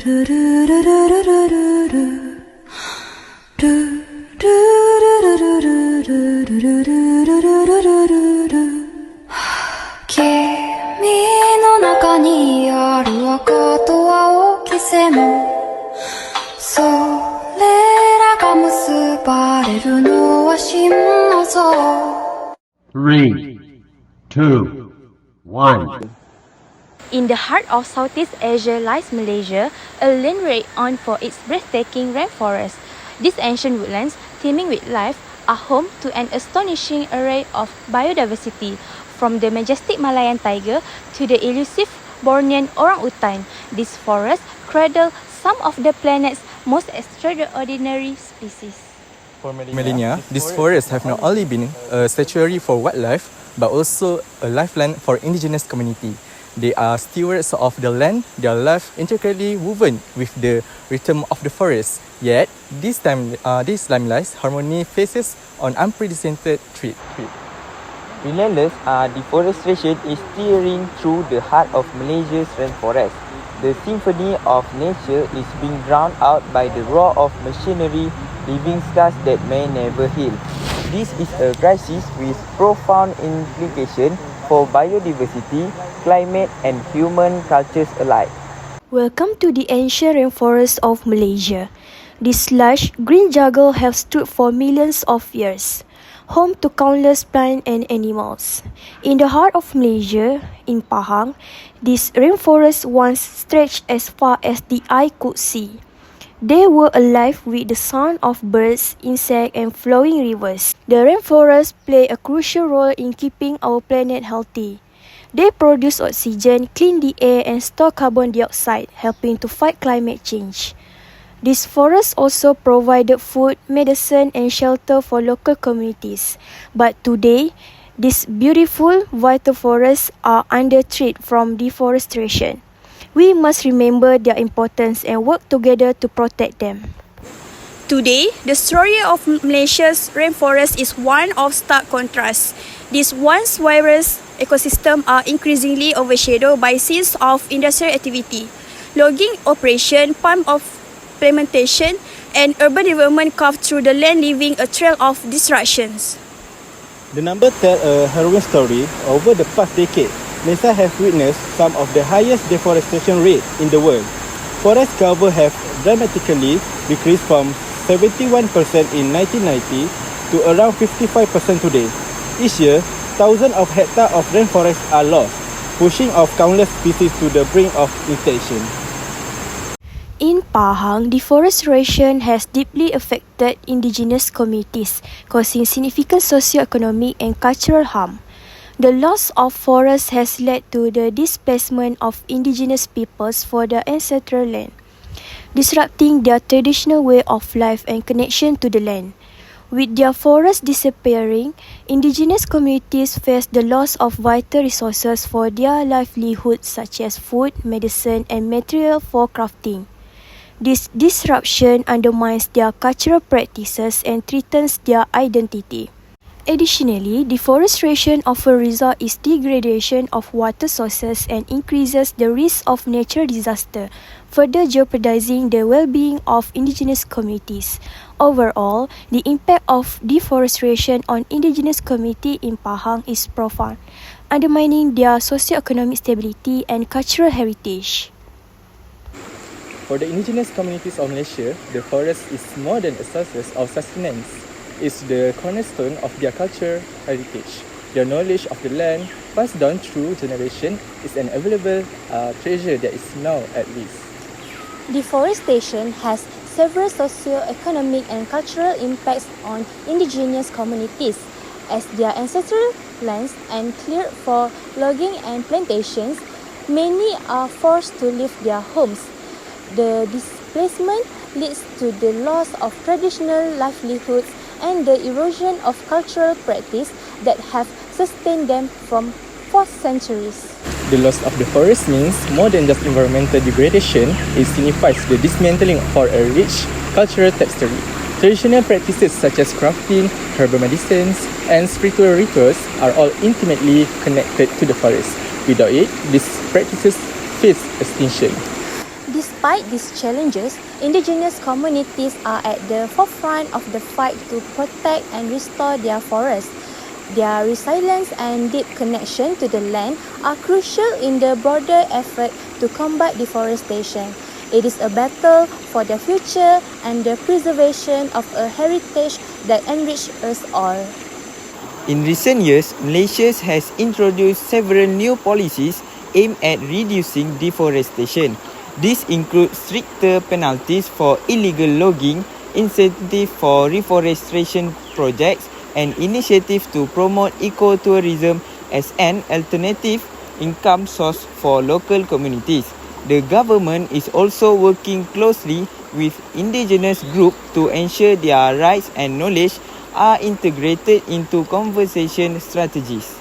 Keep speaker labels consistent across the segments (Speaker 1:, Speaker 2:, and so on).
Speaker 1: Three, two, one.
Speaker 2: In the heart of Southeast Asia lies Malaysia, a land renowned for its breathtaking rainforest. These ancient woodlands, teeming with life, are home to an astonishing array of biodiversity, from the majestic Malayan tiger to the elusive Bornean orangutan. These forests cradle some of the planet's most extraordinary species.
Speaker 3: For millennia, these forests have not only been a sanctuary for wildlife, but also a lifeline for indigenous community. They are stewards of the land, their life intricately woven with the rhythm of the forest. Yet, this limelight harmony faces on unprecedented threat.
Speaker 4: Relentless deforestation is tearing through the heart of Malaysia's rainforest. The symphony of nature is being drowned out by the roar of machinery, leaving scars that may never heal. This is a crisis with profound implications for biodiversity, climate and human cultures alike.
Speaker 2: Welcome to the ancient rainforest of Malaysia. This lush green jungle has stood for millions of years, home to countless plants and animals. In the heart of Malaysia, in Pahang, this rainforest once stretched as far as the eye could see. They were alive with the sound of birds, insects and flowing rivers. The rainforests play a crucial role in keeping our planet healthy. They produce oxygen, clean the air and store carbon dioxide, helping to fight climate change. These forests also provided food, medicine and shelter for local communities. But today, these beautiful, vital forests are under threat from deforestation. We must remember their importance and work together to protect them.
Speaker 5: Today, the story of Malaysia's rainforest is one of stark contrast. These once vibrant ecosystems are increasingly overshadowed by scenes of industrial activity, logging operation, palm oil plantation, and urban development carved through the land, leaving a trail of destructions.
Speaker 6: The numbers tell a harrowing story. Over the past decade, Malaysia has witnessed some of the highest deforestation rates in the world. Forest cover have dramatically decreased from 71% in 1990 to around 55% today. Each year, thousands of hectares of rainforest are lost, pushing off countless species to the brink of extinction.
Speaker 2: In Pahang, deforestation has deeply affected indigenous communities, causing significant socio-economic and cultural harm. The loss of forests has led to the displacement of indigenous peoples for their ancestral land, disrupting their traditional way of life and connection to the land. With their forests disappearing, indigenous communities face the loss of vital resources for their livelihood such as food, medicine and material for crafting. This disruption undermines their cultural practices and threatens their identity. Additionally, deforestation often results in degradation of water sources and increases the risk of natural disaster, further jeopardizing the well-being of indigenous communities. Overall, the impact of deforestation on indigenous communities in Pahang is profound, undermining their socio-economic stability and cultural heritage.
Speaker 3: For the indigenous communities of Malaysia, the forest is more than a source of sustenance. It's the cornerstone of their cultural heritage. Their knowledge of the land, passed down through generations, is an available treasure that is now at risk.
Speaker 2: Deforestation has several socio-economic and cultural impacts on indigenous communities, as their ancestral lands are cleared for logging and plantations. Many are forced to leave their homes. The displacement leads to the loss of traditional livelihoods and the erosion of cultural practice that have sustained them for centuries.
Speaker 3: The loss of the forest means more than just environmental degradation. It signifies the dismantling for a rich cultural tapestry. Traditional practices such as crafting, herbal medicines, and spiritual rituals are all intimately connected to the forest. Without it, these practices face extinction.
Speaker 2: These Despite these challenges, indigenous communities are at the forefront of the fight to protect and restore their forests. Their resilience and deep connection to the land are crucial in the broader effort to combat deforestation. It is a battle for the future and the preservation of a heritage that enriches us all.
Speaker 4: In recent years, Malaysia has introduced several new policies aimed at reducing deforestation. These include stricter penalties for illegal logging, incentive for reforestation projects, and initiatives to promote ecotourism as an alternative income source for local communities. The government is also working closely with indigenous groups to ensure their rights and knowledge are integrated into conservation strategies.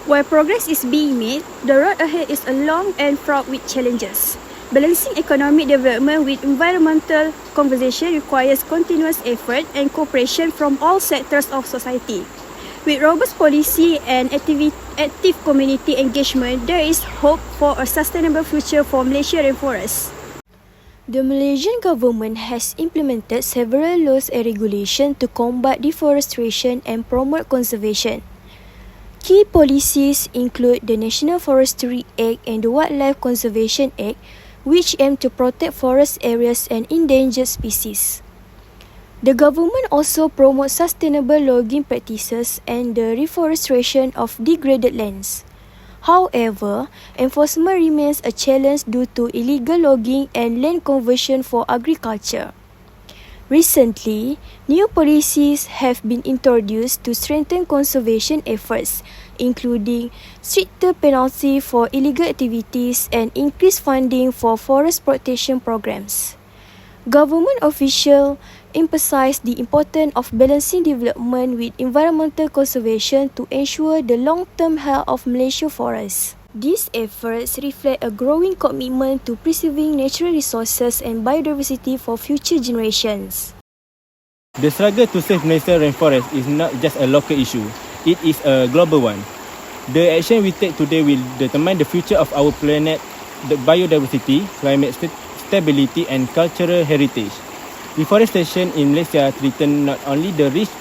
Speaker 5: While progress is being made, the road ahead is long and fraught with challenges. Balancing economic development with environmental conservation requires continuous effort and cooperation from all sectors of society. With robust policy and active community engagement, there is hope for a sustainable future for Malaysia rainforests.
Speaker 2: The Malaysian government has implemented several laws and regulations to combat deforestation and promote conservation. Key policies include the National Forestry Act and the Wildlife Conservation Act, which aim to protect forest areas and endangered species. The government also promotes sustainable logging practices and the reforestation of degraded lands. However, enforcement remains a challenge due to illegal logging and land conversion for agriculture. Recently, new policies have been introduced to strengthen conservation efforts, including stricter penalty for illegal activities and increased funding for forest protection programs. Government officials emphasize the importance of balancing development with environmental conservation to ensure the long-term health of Malaysia forests. These efforts reflect a growing commitment to preserving natural resources and biodiversity for future generations.
Speaker 6: The struggle to save Malaysia rainforest is not just a local issue, it is a global one. The action we take today will determine the future of our planet, the biodiversity, climate stability and cultural heritage. Deforestation in Malaysia threatens not only the rich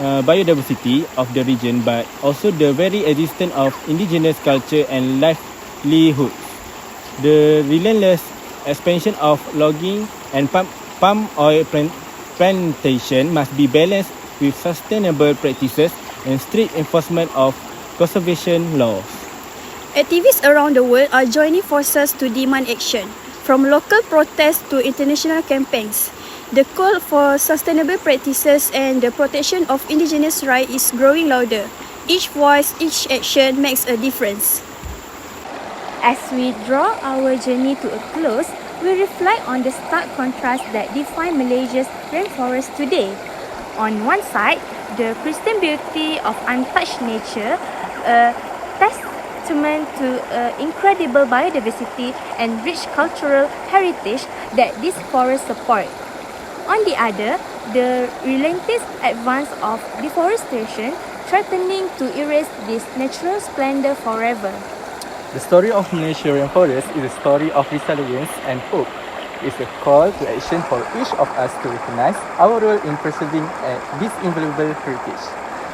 Speaker 6: biodiversity of the region but also the very existence of indigenous culture and livelihoods. The relentless expansion of logging and palm oil plantation must be balanced with sustainable practices and strict enforcement of conservation laws.
Speaker 5: Activists around the world are joining forces to demand action, from local protests to international campaigns. The call for sustainable practices and the protection of indigenous rights is growing louder. Each voice, each action makes a difference.
Speaker 2: As we draw our journey to a close, we reflect on the stark contrast that define Malaysia's rainforest today. On one side, the pristine beauty of untouched nature, a testament to incredible biodiversity and rich cultural heritage that these forests support. On the other, the relentless advance of deforestation threatening to erase this natural splendor forever.
Speaker 3: The story of Malaysia rainforest is a story of resilience and hope. It's a call to action for each of us to recognize our role in preserving this invaluable heritage.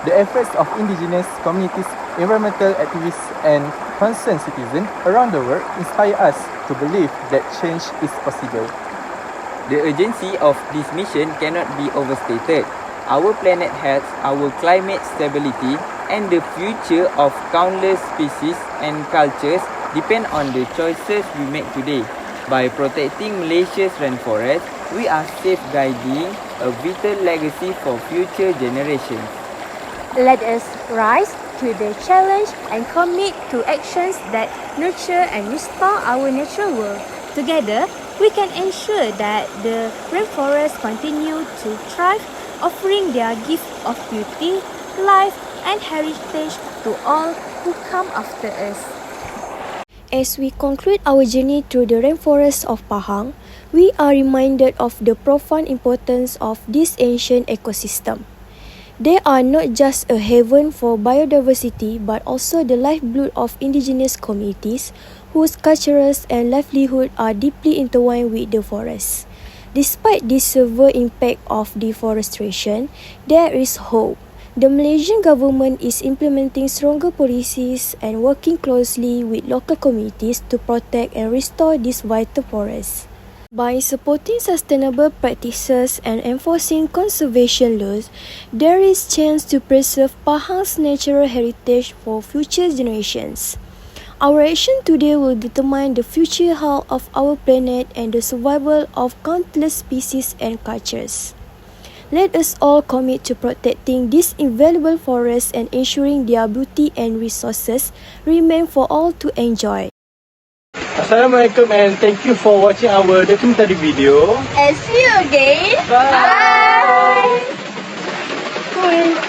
Speaker 3: The efforts of indigenous communities, environmental activists and concerned citizens around the world inspire us to believe that change is possible.
Speaker 4: The urgency of this mission cannot be overstated. Our planet health, our climate stability, and the future of countless species and cultures depend on the choices we make today. By protecting Malaysia's rainforest, we are safeguarding a vital legacy for future generations.
Speaker 2: Let us rise to the challenge and commit to actions that nurture and restore our natural world. Together, we can ensure that the rainforests continue to thrive, offering their gift of beauty, life, and heritage to all who come after us. As we conclude our journey through the rainforests of Pahang, we are reminded of the profound importance of this ancient ecosystem. They are not just a haven for biodiversity but also the lifeblood of indigenous communities whose cultures and livelihood are deeply intertwined with the forest. Despite the severe impact of deforestation, there is hope. The Malaysian government is implementing stronger policies and working closely with local communities to protect and restore these vital forests. By supporting sustainable practices and enforcing conservation laws, there is chance to preserve Pahang's natural heritage for future generations. Our action today will determine the future health of our planet and the survival of countless species and cultures. Let us all commit to protecting these invaluable forests and ensuring their beauty and resources remain for all to enjoy.
Speaker 6: Assalamualaikum and thank you for watching our documentary video.
Speaker 5: And see you again.
Speaker 6: Bye.
Speaker 5: Bye.